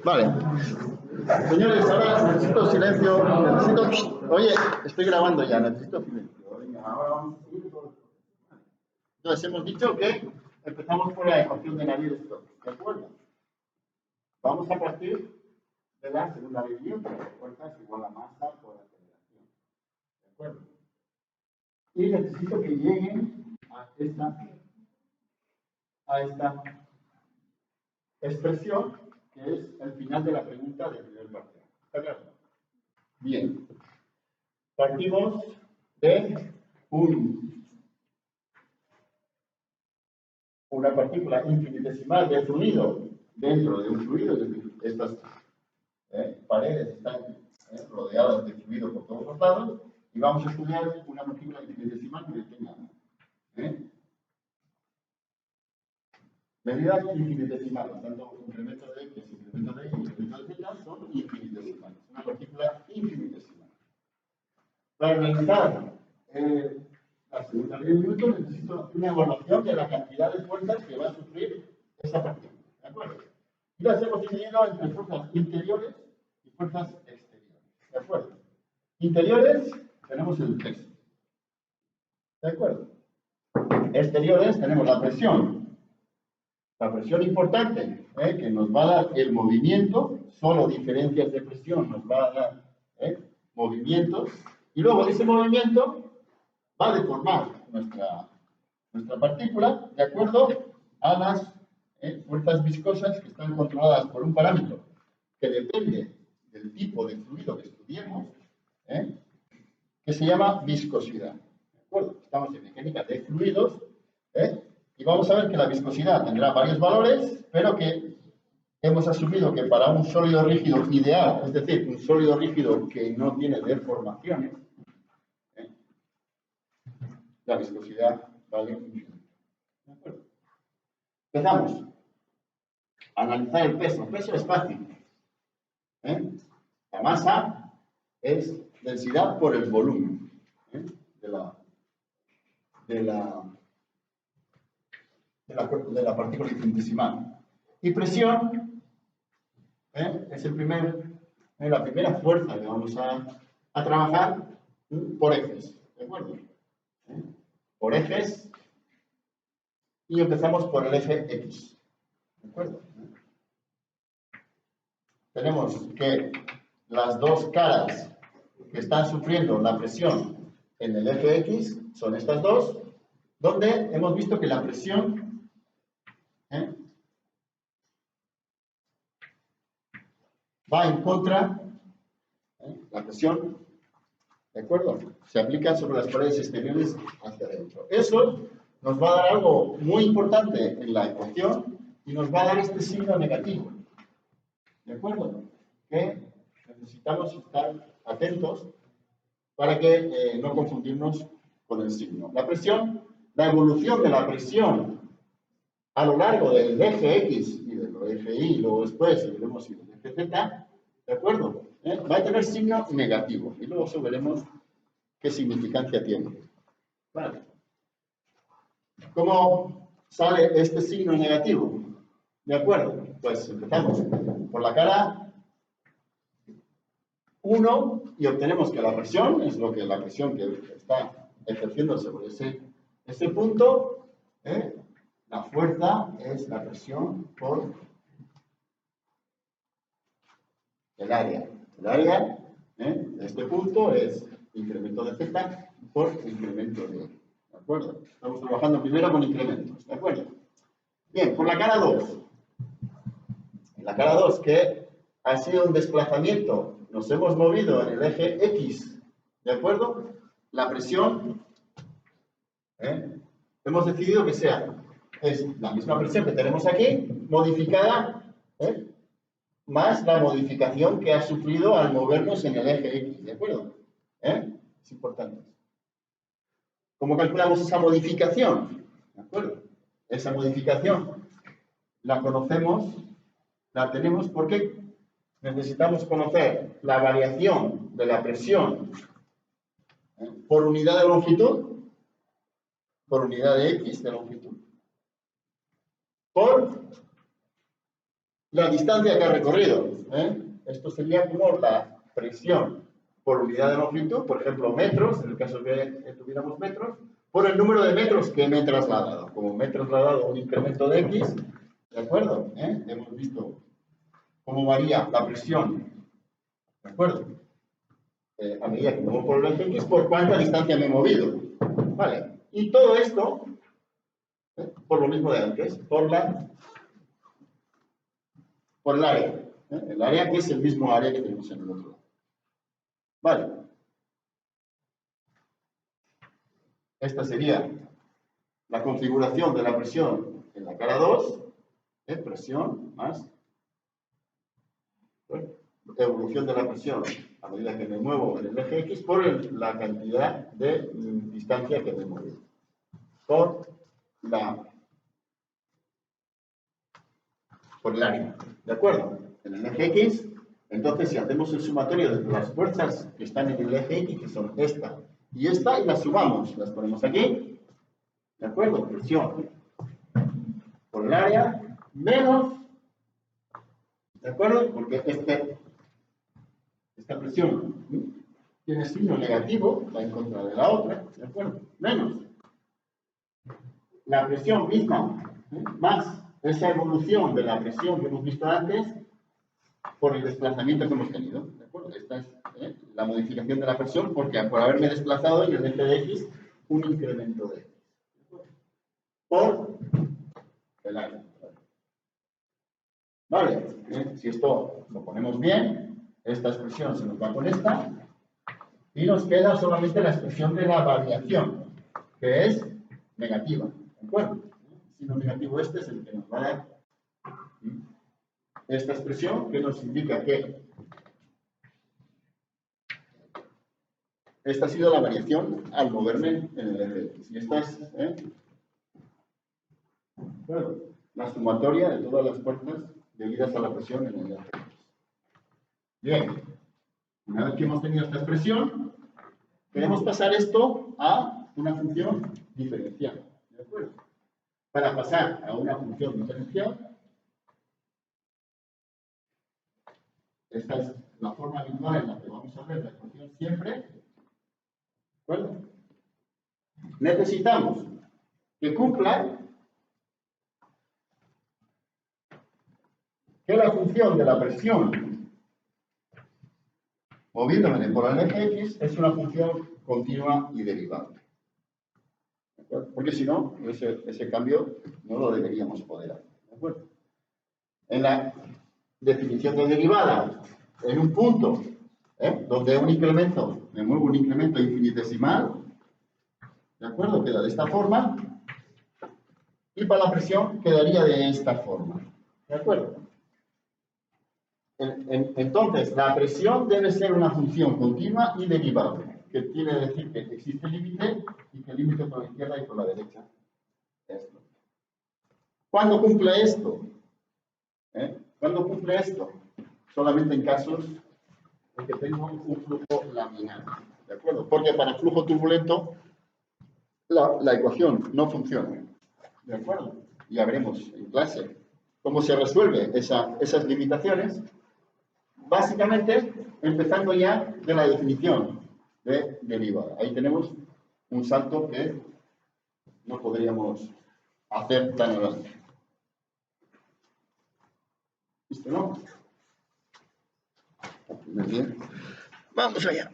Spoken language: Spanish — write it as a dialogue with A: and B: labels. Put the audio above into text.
A: Vale. Señores, ahora necesito silencio. Oye, estoy grabando ya, necesito silencio. Venga, ahora vamos a seguir todo. Entonces, hemos dicho que empezamos por la ecuación de Navier-Stokes, ¿de acuerdo? Vamos a partir de la segunda ley de Newton, que fuerza es igual a masa por aceleración, ¿de acuerdo? Y necesito que lleguen a esta expresión, que es el final de la pregunta del primer parcial. ¿Está claro? Bien. Partimos de una partícula infinitesimal de fluido dentro de un fluido, es decir, estas paredes están rodeadas de fluido por todos los lados, y vamos a estudiar una partícula infinitesimal que tenga medidas infinitesimales, tanto incremento de x, incremento de y, incremento de z son infinitesimales, una partícula infinitesimal. Para analizar la segunda ley de Newton necesito una evaluación de la cantidad de fuerzas que va a sufrir esa partícula, ¿de acuerdo? Y las hemos dividido entre fuerzas interiores y fuerzas exteriores, ¿de acuerdo? Interiores tenemos el peso, ¿de acuerdo? Exteriores tenemos la presión importante, que nos va a dar el movimiento, solo diferencias de presión nos va a dar movimientos, y luego ese movimiento va a deformar nuestra partícula de acuerdo a las fuerzas viscosas que están controladas por un parámetro que depende del tipo de fluido que estudiemos, que se llama viscosidad. ¿De acuerdo? Estamos en mecánica de fluidos, y vamos a ver que la viscosidad tendrá varios valores, pero que hemos asumido que para un sólido rígido ideal, es decir, un sólido rígido que no tiene deformaciones, la viscosidad vale infinito. ¿De acuerdo? Empezamos a analizar el peso. El peso es fácil. La masa es densidad por el volumen de la partícula infinitesimal. Y presión es la primera fuerza que vamos a trabajar por ejes. ¿De acuerdo? Por ejes. Y empezamos por el eje X. ¿De acuerdo? Tenemos que las dos caras que están sufriendo la presión en el eje X son estas dos, donde hemos visto que la presión va en contra, la presión, ¿de acuerdo? Se aplica sobre las paredes exteriores hacia adentro. Eso nos va a dar algo muy importante en la ecuación y nos va a dar este signo negativo. ¿De acuerdo? Que necesitamos estar atentos para que no confundirnos con el signo. La presión, la evolución de la presión a lo largo del eje X y del eje Y, luego después veremos si el eje Z, ¿de acuerdo? Va a tener signo negativo y luego veremos qué significancia tiene. Vale. ¿Cómo sale este signo negativo? ¿De acuerdo? Pues empezamos por la cara 1 y obtenemos que la presión es la presión que está ejerciendo sobre ese punto. La fuerza es la presión por el área. El área de este punto es incremento de Z por incremento de Y. ¿De acuerdo? Estamos trabajando primero con incrementos. ¿De acuerdo? Bien, por la cara 2. En la cara 2, que ha sido un desplazamiento, nos hemos movido en el eje X, ¿de acuerdo? La presión, hemos decidido que es la misma presión que tenemos aquí, modificada, más la modificación que ha sufrido al movernos en el eje X, ¿de acuerdo? Es importante. ¿Cómo calculamos esa modificación? ¿De acuerdo? Esa modificación la conocemos, la tenemos porque necesitamos conocer la variación de la presión por unidad de longitud, por unidad de X de longitud, por la distancia que ha recorrido. Esto sería como la presión por unidad de longitud, por ejemplo, metros, en el caso que tuviéramos metros, por el número de metros que me he trasladado. Como me he trasladado un incremento de X, ¿de acuerdo? Hemos visto cómo varía la presión, ¿de acuerdo? A medida que me muevo por el eje X, por cuánta distancia me he movido. Vale. Y todo esto, por lo mismo de antes, por el área. El área que es el mismo área que tenemos en el otro lado. Vale. Esta sería la configuración de la presión en la cara 2, presión más evolución de la presión a medida que me muevo en el eje X por la cantidad de distancia que me muevo. Por el área. ¿De acuerdo? En el eje X, entonces si hacemos el sumatorio de las fuerzas que están en el eje X, que son esta y esta, y las sumamos, las ponemos aquí, ¿de acuerdo? Presión por el área menos, ¿de acuerdo? Porque esta presión tiene signo negativo, va en contra de la otra, ¿de acuerdo? Menos la presión misma, más esa evolución de la presión que hemos visto antes por el desplazamiento que hemos tenido, ¿de acuerdo? Esta es la modificación de la presión porque por haberme desplazado en el eje de X un incremento de X, por el área. Vale, si esto lo ponemos bien, esta expresión se nos va con esta y nos queda solamente la expresión de la variación, que es negativa, ¿de acuerdo? El signo negativo este es el que nos va a dar esta expresión, que nos indica que esta ha sido la variación al moverme en el eje X. Y esta es la sumatoria de todas las fuerzas debidas a la presión en el eje X. Bien, una vez que hemos tenido esta expresión, queremos pasar esto a una función diferencial. ¿De acuerdo? Para pasar a una función diferencial, esta es la forma habitual en la que vamos a ver la ecuación siempre. ¿De acuerdo? Necesitamos que cumpla que la función de la presión moviéndome por el eje X es una función continua y derivable. ¿De acuerdo? Porque si no, ese cambio no lo deberíamos poder hacer. ¿De acuerdo? En la definición de derivada, en un punto donde me muevo un incremento infinitesimal, ¿de acuerdo? Queda de esta forma, y para la presión quedaría de esta forma, ¿de acuerdo? Entonces, la presión debe ser una función continua y derivable, que quiere decir que existe límite y que el límite por la izquierda y por la derecha. Esto. ¿Cuándo cumple esto? ¿Cuándo cumple esto? Solamente en casos en que tengo un flujo laminar, ¿de acuerdo? Porque para el flujo turbulento la ecuación no funciona, ¿de acuerdo? Ya veremos en clase cómo se resuelve esas limitaciones, básicamente empezando ya de la definición de derivada. Ahí tenemos un salto que no podríamos hacer tan adelante. ¿Listo, no? Muy bien. Vamos allá.